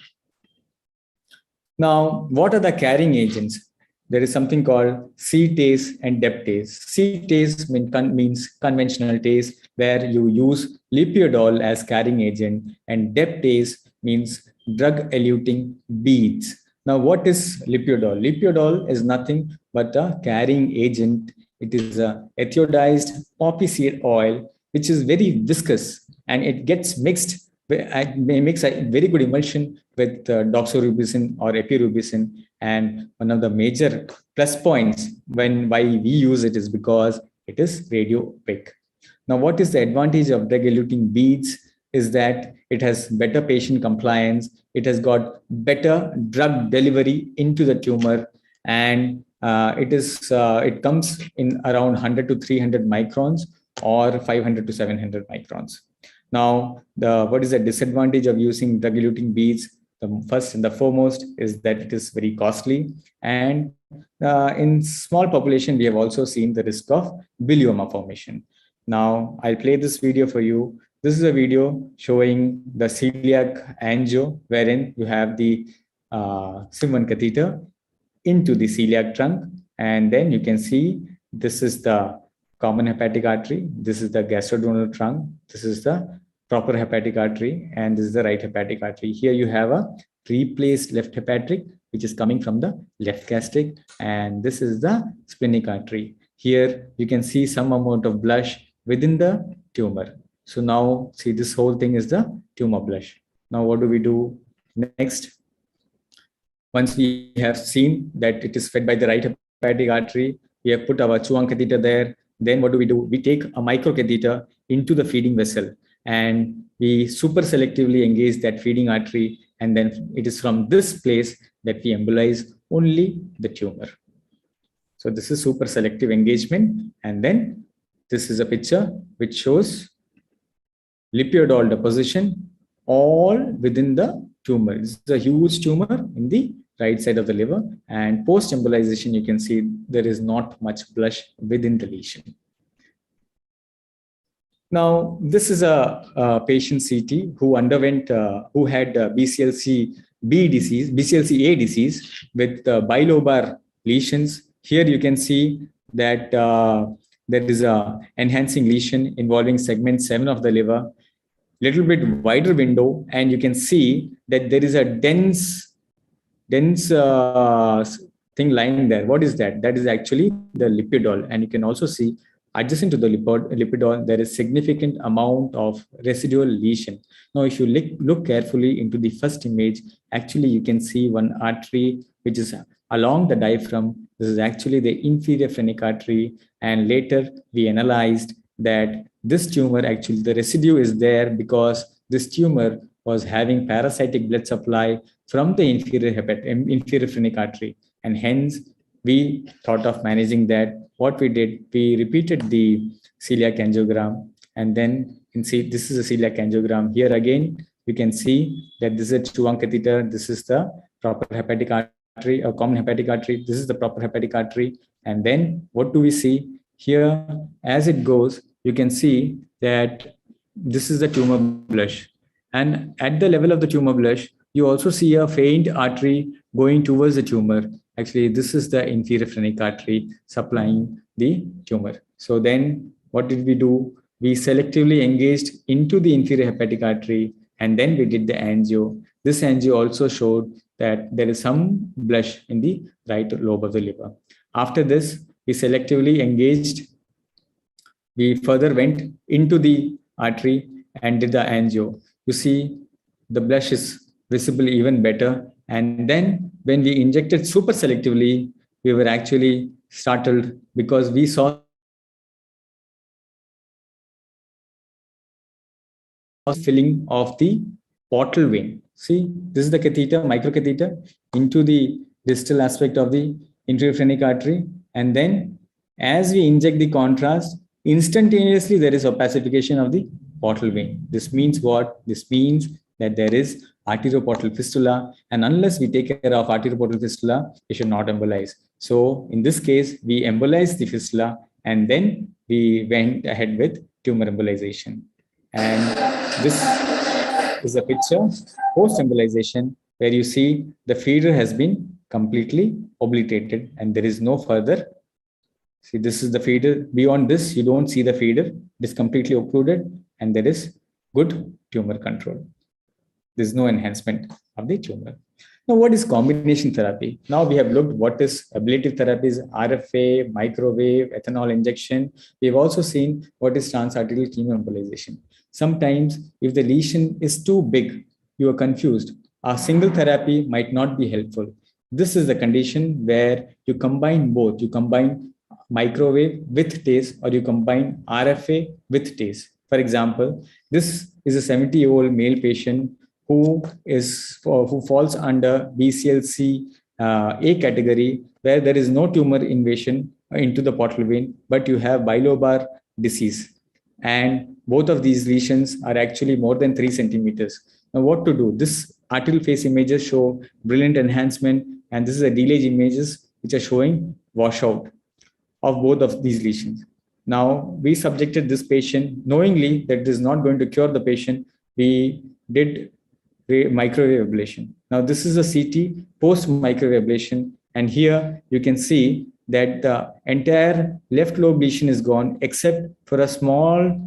Now, what are the carrying agents? There is something called C-TACE and DEP-TACE. C-TACE means conventional TACE, where you use lipidol as carrying agent, and DEP-TACE means drug-eluting beads. Now, what is lipidol? Lipidol is nothing but a carrying agent. It is a ethiodized poppy seed oil, which is very viscous, and it gets mixed. It makes a very good emulsion with doxorubicin or epirubicin. And one of the major plus points why we use it is because it is radio-opaque. Now, what is the advantage of drug-eluting beads is that it has better patient compliance. It has got better drug delivery into the tumor, and it comes in around 100 to 300 microns or 500 to 700 microns. Now, what is the disadvantage of using drug-eluting beads? The first and the foremost is that it is very costly, and in small population, we have also seen the risk of bilioma formation. Now, I'll play this video for you. This is a video showing the celiac angio, wherein you have the SIM1 catheter into the celiac trunk, and then you can see this is the common hepatic artery, this is the gastroduodenal trunk, this is the proper hepatic artery, and this is the right hepatic artery. Here you have a replaced left hepatic, which is coming from the left gastric, and this is the splenic artery. Here you can see some amount of blush within the tumor. So now see, this whole thing is the tumor blush. Now what do we do next? Once we have seen that it is fed by the right hepatic artery, we have put our Chuang catheter there. Then what do? We take a microcatheter into the feeding vessel, and we super selectively engage that feeding artery, and then it is from this place that we embolize only the tumor. So this is super selective engagement, and then this is a picture which shows lipidol deposition all within the tumor. This is a huge tumor in the right side of the liver, and post embolization you can see there is not much blush within the lesion. Now, this is a patient CT who underwent, who had BCLC B disease, BCLC A disease with bilobar lesions. Here you can see that there is a enhancing lesion involving segment 7 of the liver, little bit wider window, and you can see that there is a dense thing lying there. What is that? That is actually the lipidol, and you can also see adjacent to the lipidol, there is significant amount of residual lesion. Now, if you look carefully into the first image, actually you can see one artery which is along the diaphragm. This is actually the inferior phrenic artery, and later we analyzed that this tumor, actually the residue is there because this tumor was having parasitic blood supply from the inferior phrenic artery, and hence we thought of managing that. What we did, we repeated the celiac angiogram, and then you can see this is a celiac angiogram. Here again, you can see that this is a Chuang catheter. This is the proper hepatic artery, or common hepatic artery. This is the proper hepatic artery. And then what do we see here? As it goes, you can see that this is the tumor blush. And at the level of the tumor blush, you also see a faint artery going towards the tumor. Actually, this is the inferior phrenic artery supplying the tumor. So then what did we do? We selectively engaged into the inferior hepatic artery, and then we did the angio. This angio also showed that there is some blush in the right lobe of the liver. After this, we selectively engaged. We further went into the artery and did the angio. You see, the blush is visible even better. And then when we injected super selectively, we were actually startled because we saw filling of the portal vein. See, this is the catheter, microcatheter, into the distal aspect of the inferior phrenic artery. And then as we inject the contrast, instantaneously there is opacification of the portal vein. This means what? This means that there is arterioportal fistula, and unless we take care of arterioportal fistula, we should not embolize. So in this case, we embolized the fistula, and then we went ahead with tumor embolization. And this is a picture post-embolization where you see the feeder has been completely obliterated and there is no further. See, this is the feeder. Beyond this, you don't see the feeder. It is completely occluded and there is good tumor control. There's no enhancement of the tumor. Now, what is combination therapy? Now we have looked what is ablative therapies, RFA, microwave, ethanol injection. We've also seen what is transarterial chemoembolization. Sometimes if the lesion is too big, you are confused. A single therapy might not be helpful. This is the condition where you combine both. You combine microwave with TACE or you combine RFA with TACE. For example, this is a 70-year-old male patient who falls under BCLC A category, where there is no tumor invasion into the portal vein, but you have bilobar disease. And both of these lesions are actually more than 3 centimeters. Now, what to do? This arterial face images show brilliant enhancement, and this is a delayed images which are showing washout of both of these lesions. Now, we subjected this patient knowingly that it is not going to cure the patient. We did microwave ablation. Now, this is a CT post-microwave ablation. And here you can see that the entire left lobe lesion is gone, except for a small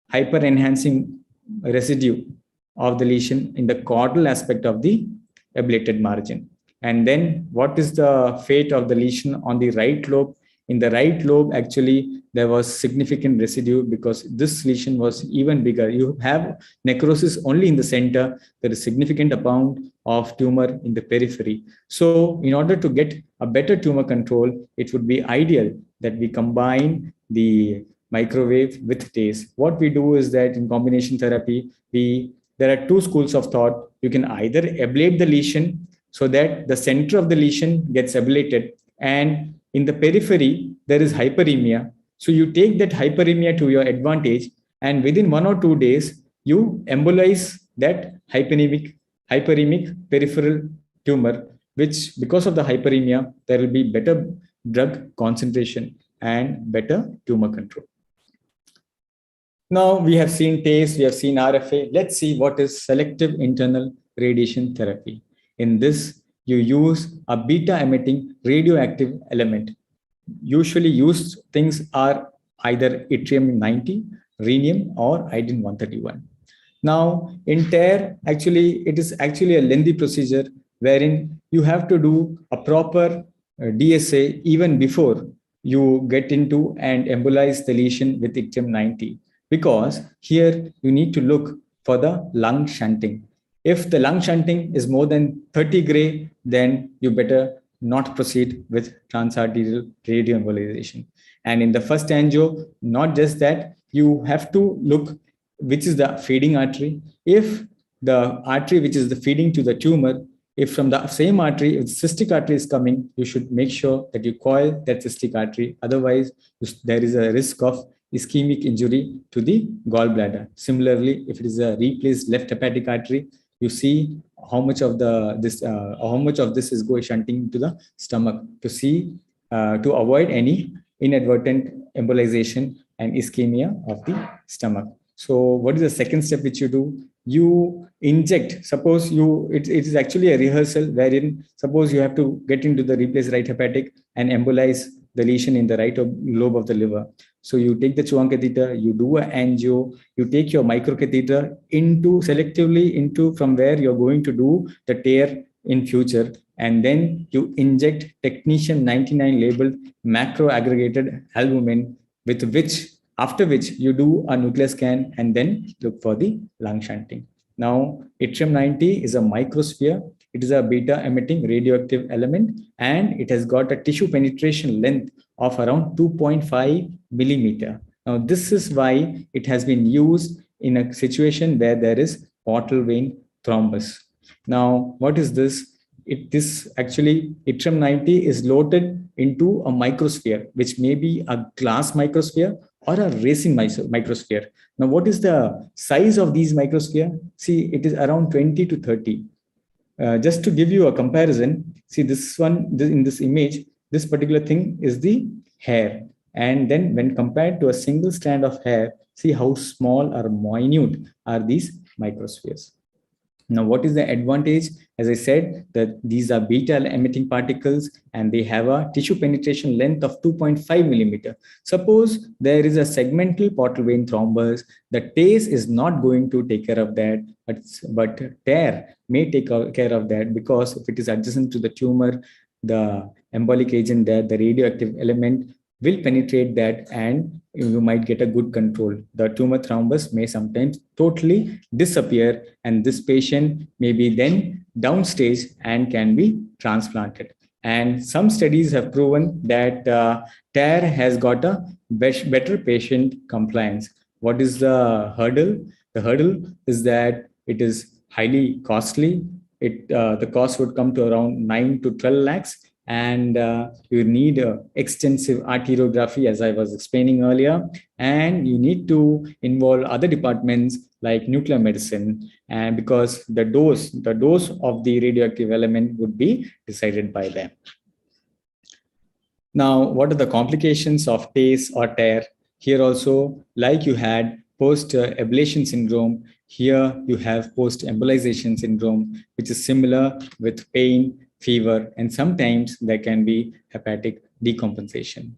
hyper-enhancing residue of the lesion in the caudal aspect of the ablated margin. And then what is the fate of the lesion on the right lobe? In the right lobe, actually, there was significant residue because this lesion was even bigger. You have necrosis only in the center. There is significant amount of tumor in the periphery. So in order to get a better tumor control, it would be ideal that we combine the microwave with TACE. What we do is that in combination therapy, there are 2 schools of thought. You can either ablate the lesion so that the center of the lesion gets ablated, and in the periphery, there is hyperemia. So you take that hyperemia to your advantage, and within 1 or 2 days, you embolize that hyperemic peripheral tumor, which because of the hyperemia, there will be better drug concentration and better tumor control. Now we have seen TACE, we have seen RFA. Let's see what is selective internal radiation therapy. In this, you use a beta emitting radioactive element. usually used things are either yttrium-90, rhenium, or iodine-131. Now, in TARE, actually, it is actually a lengthy procedure wherein you have to do a proper DSA even before you get into and embolize the lesion with yttrium-90, because here you need to look for the lung shunting. If the lung shunting is more than 30 gray, then you better not proceed with transarterial radioembolization. And in the first angio, not just that, you have to look which is the feeding artery. If the artery which is the feeding to the tumor, if from the same artery, if cystic artery is coming, you should make sure that you coil that cystic artery. Otherwise, there is a risk of ischemic injury to the gallbladder. Similarly, if it is a replaced left hepatic artery, you see how much of this is going shunting to the stomach to avoid any inadvertent embolization and ischemia of the stomach. So what is the second step which you do? You inject, suppose it is actually a rehearsal wherein suppose you have to get into the replaced right hepatic and embolize the lesion in the right lobe of the liver. So you take the Chuang catheter, you do an angio, you take your microcatheter selectively into from where you're going to do the tear in future, and then you inject technetium 99 labeled macro aggregated albumin, after which you do a nuclear scan and then look for the lung shunting. Now, yttrium-90 is a microsphere. It is a beta emitting radioactive element, and it has got a tissue penetration length of around 2.5 millimeter. Now, this is why it has been used in a situation where there is portal vein thrombus. Now, what is this? This actually, yttrium-90 is loaded into a microsphere, which may be a glass microsphere or a resin microsphere. Now, what is the size of these microsphere? See, it is around 20 to 30. Just to give you a comparison, see this one, in this image, this particular thing is the hair. And then when compared to a single strand of hair, see how small or minute are these microspheres. Now, what is the advantage? As I said, that these are beta emitting particles and they have a tissue penetration length of 2.5 millimeter. Suppose there is a segmental portal vein thrombus, the TACE is not going to take care of that, but TARE may take care of that, because if it is adjacent to the tumor, the embolic agent there, the radioactive element will penetrate that and you might get a good control. The tumor thrombus may sometimes totally disappear and this patient may be then downstage and can be transplanted. And some studies have proven that TARE has got a better patient compliance. What is the hurdle? The hurdle is that it is highly costly. The cost would come to around 9 to 12 lakhs. And you need extensive arteriography, as I was explaining earlier, and you need to involve other departments like nuclear medicine, and because the dose of the radioactive element would be decided by them. Now, what are the complications of TACE or TARE? Here also, like you had post-ablation syndrome, here you have post-embolization syndrome, which is similar with pain, fever, and sometimes there can be hepatic decompensation.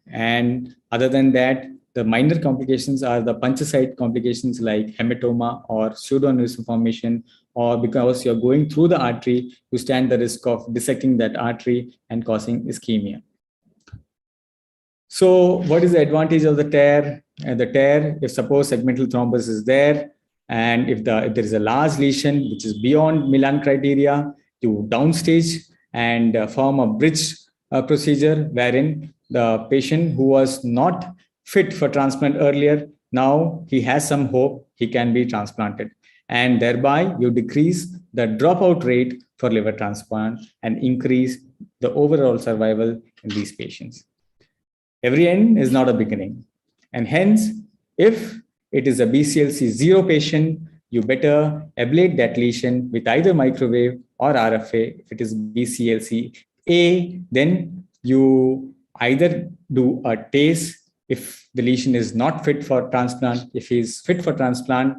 And other than that, the minor complications are the puncture site complications like hematoma or pseudoaneurysm formation, or because you're going through the artery, you stand the risk of dissecting that artery and causing ischemia. So what is the advantage of the TARE? The TARE, if suppose segmental thrombus is there, and if there is a large lesion which is beyond Milan criteria, to downstage and form a bridge procedure wherein the patient who was not fit for transplant earlier, now he has some hope, he can be transplanted. And thereby you decrease the dropout rate for liver transplant and increase the overall survival in these patients. Every end is not a beginning. And hence, if it is a BCLC 0 patient, you better ablate that lesion with either microwave or RFA. If it is BCLC A, then you either do a TACE if the lesion is not fit for transplant. If he is fit for transplant,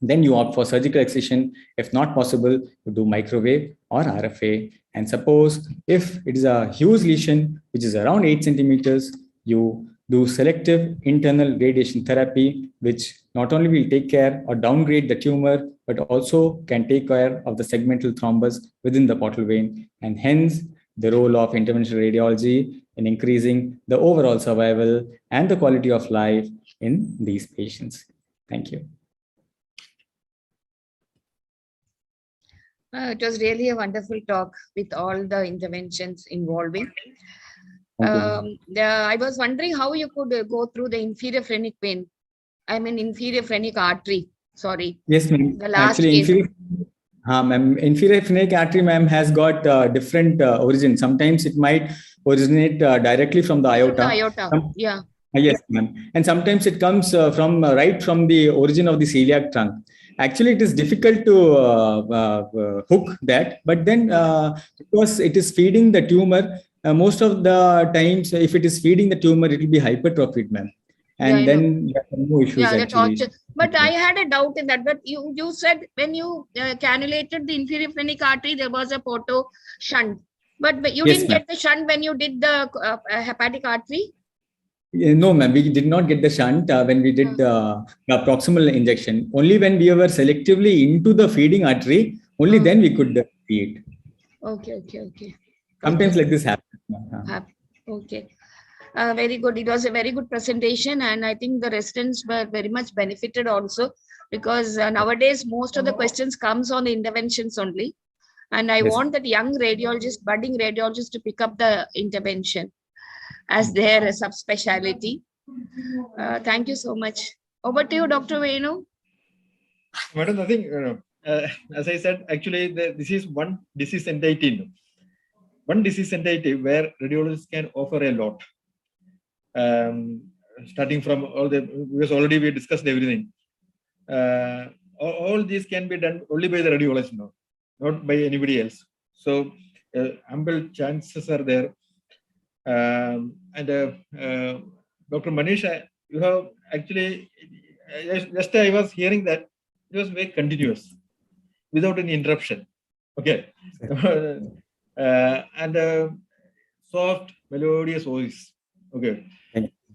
then you opt for surgical excision. If not possible, you do microwave or RFA. And suppose if it is a huge lesion, which is around 8 centimeters, you do selective internal radiation therapy, which not only will take care or downgrade the tumor, but also can take care of the segmental thrombus within the portal vein, and hence the role of interventional radiology in increasing the overall survival and the quality of life in these patients. Thank you. It was really a wonderful talk with all the interventions involving. I was wondering how you could go through the inferior phrenic vein. I mean, inferior phrenic artery. Sorry. Yes, ma'am. The last Actually, case. inferior phrenic artery, ma'am, has got different origin. Sometimes it might originate directly from the aorta. From the aorta. Yeah. Yes, ma'am. And sometimes it comes from right from the origin of the celiac trunk. Actually, it is difficult to hook that, but then because it is feeding the tumor, most of the times, if it is feeding the tumor, it will be hypertrophied, ma'am. And then there are no issues actually. But I had a doubt in that. But you said when you cannulated the inferior phrenic artery, there was a porto shunt. But you didn't get the shunt when you did the hepatic artery? No, ma'am, we did not get the shunt when we did the proximal injection. Only when we were selectively into the feeding artery, only then we could see it. Okay. Sometimes like this happens. Okay. Very good. It was a very good presentation, and I think the residents were very much benefited also, because nowadays most of the questions comes on the interventions only. And I want that young radiologist, budding radiologist, to pick up the intervention as their subspecialty. Thank you so much. Over to you, Dr. Venu. Madam, nothing. As I said, actually, this is one disease entity. One disease entity where radiologists can offer a lot. Starting from all the, because already we discussed everything. All these can be done only by the radiologist, not by anybody else. So ample chances are there. And Dr. Manish, you have actually, just I was hearing that it was very continuous, without any interruption. Okay. And soft, melodious voice. Okay.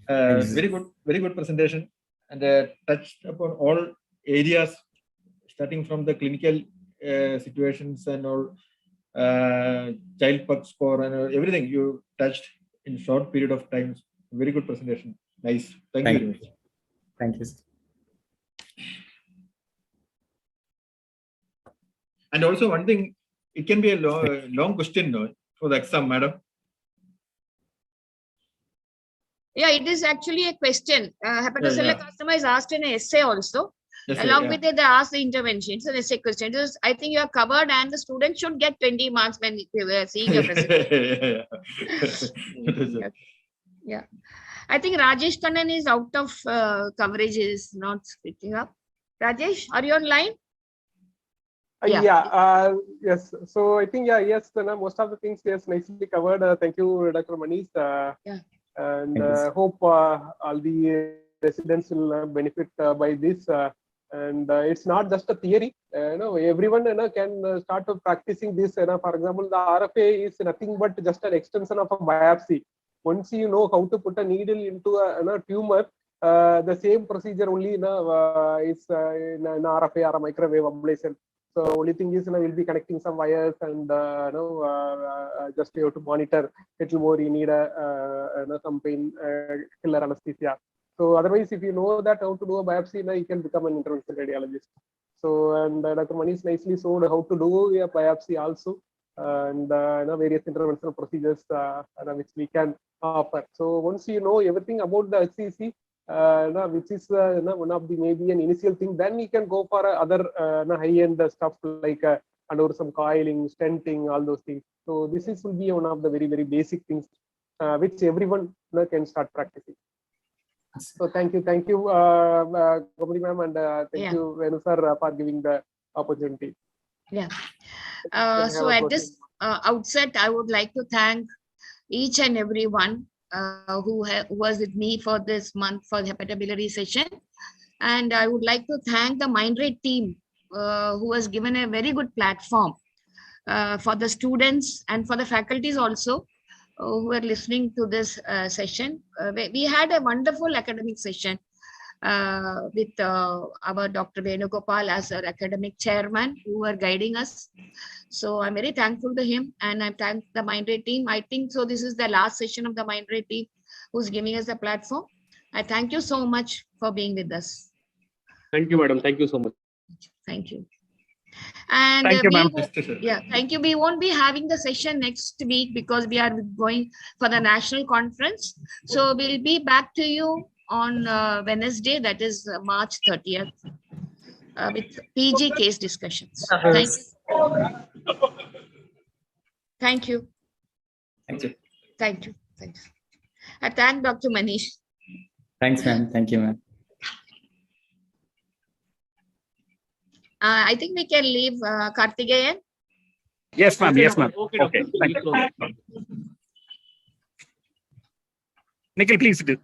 Very good presentation, and touched upon all areas, starting from the clinical situations and all, child PUG score and everything you touched in short period of time. Very good presentation. Nice. Thank you very much. Thank you. And also one thing, it can be a long question for the exam, madam. Yeah, it is actually a question. Hepatocellular carcinoma is asked in an essay also. Along with it, they ask the interventions and essay question. I think you are covered, and the student should get 20 marks when we are seeing your presentation. Yeah. I think Rajesh Kannan is out of coverage, is not picking up. Rajesh, are you online? Yes. So I think, yes, most of the things, yes, nicely covered. Thank you, Dr. Manish. And hope all the residents will benefit by this. And it's not just a theory. Everyone can start practicing this. For example, the RFA is nothing but just an extension of a biopsy. Once you know how to put a needle into a tumor, the same procedure only is in RFA or a microwave ablation. So only thing is, we'll be connecting some wires, and just you have to monitor little more. You need some pain killer anesthesia. So otherwise, if you know that how to do a biopsy, you can become an interventional radiologist. So, and Dr. Manish nicely showed how to do a biopsy also, and various interventional procedures which we can offer. So once you know everything about the HCC, which is one of the maybe an initial thing, then you can go for other high-end stuff like some coiling, stenting, all those things. So this will be one of the very, very basic things which everyone can start practicing. So thank you, Gomri ma'am, and thank you, Venu sir, for giving the opportunity. Yeah. So at this outset, I would like to thank each and every one who was with me for this month for the hepatobiliary session. And I would like to thank the Mindray team who has given a very good platform for the students and for the faculties also who are listening to this session. We had a wonderful academic session with our Dr. Venugopal as our academic chairman who were guiding us. So I'm very thankful to him, and I thank the Mindray team. I think so this is the last session of the Mindray team who's giving us the platform. I thank you so much for being with us. Thank you, madam. Thank you so much. Thank you. And Thank you, ma'am. yeah, thank you. We won't be having the session next week because we are going for the national conference. So we'll be back to you on Wednesday, that is March 30th, with PG case discussions. Thank you. Thank you. Thank you. Thank you. Thanks. I thank Dr. Manish. Thanks, ma'am. Thank you, ma'am. I think we can leave Karthikeyan. Yes, ma'am. Yes, ma'am. Okay. Thank you. Nikhil, please do.